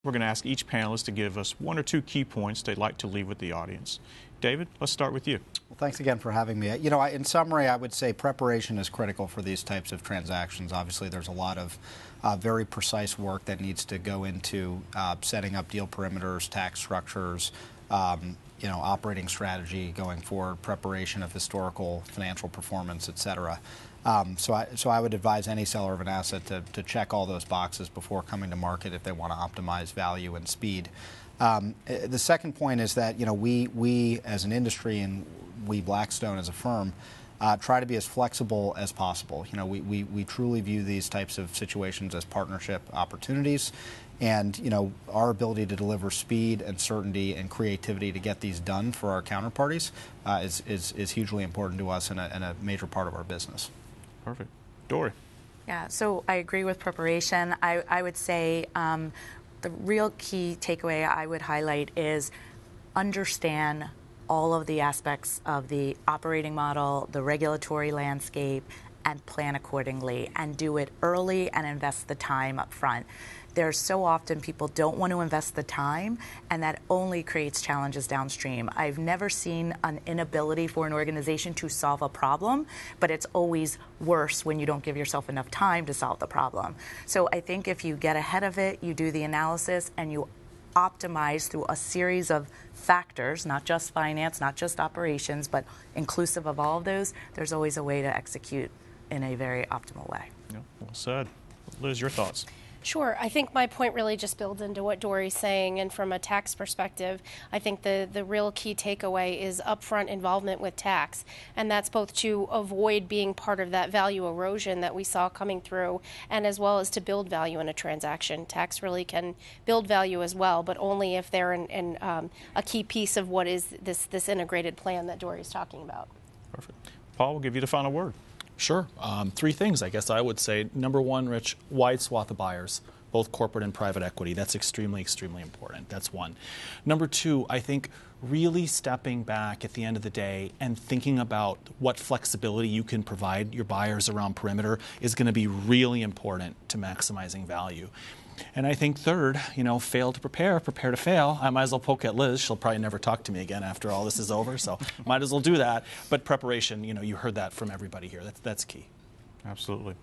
We're going to ask each panelist to give us 1 or 2 key points they'd like to leave with the audience. David, let's start with you. Well, thanks again for having me. You know, in summary, I would say preparation is critical for these types of transactions. Obviously, there's a lot of very precise work that needs to go into setting up deal perimeters, tax structures, you know, operating strategy going forward, preparation of historical financial performance, et cetera. So I would advise any seller of an asset to check all those boxes before coming to market if they want to optimize value and speed. The second point is that, you know, we as an industry and we Blackstone as a firm try to be as flexible as possible. You know, we truly view these types of situations as partnership opportunities, and you know, our ability to deliver speed and certainty and creativity to get these done for our counterparties is hugely important to us and a major part of our business. Perfect. Dory. Yeah, so I agree with preparation. I would say the real key takeaway I would highlight is understand all of the aspects of the operating model, the regulatory landscape, and plan accordingly, and do it early and invest the time up front. There's so often people don't want to invest the time, and that only creates challenges downstream. I've never seen an inability for an organization to solve a problem, but it's always worse when you don't give yourself enough time to solve the problem. So I think if you get ahead of it, you do the analysis, and you optimize through a series of factors, not just finance, not just operations, but inclusive of all of those, there's always a way to execute in a very optimal way. Yeah, well said. Liz, your thoughts? Sure. I think my point really just builds into what Dory's saying, and from a tax perspective, I think the real key takeaway is upfront involvement with tax, and that's both to avoid being part of that value erosion that we saw coming through, and as well as to build value in a transaction. Tax really can build value as well, but only if they're in a key piece of what is this integrated plan that Dory's talking about. Perfect. Paul, we'll give you the final word. Sure. 3 things, I guess I would say. Number one, Rich, wide swath of buyers, both corporate and private equity. That's extremely, extremely important. That's one. Number 2, I think really stepping back at the end of the day and thinking about what flexibility you can provide your buyers around perimeter is going to be really important to maximizing value. And I think third, you know, fail to prepare, prepare to fail. I might as well poke at Liz. She'll probably never talk to me again after all this is over, so might as well do that. But preparation, you know, you heard that from everybody here. That's key. Absolutely.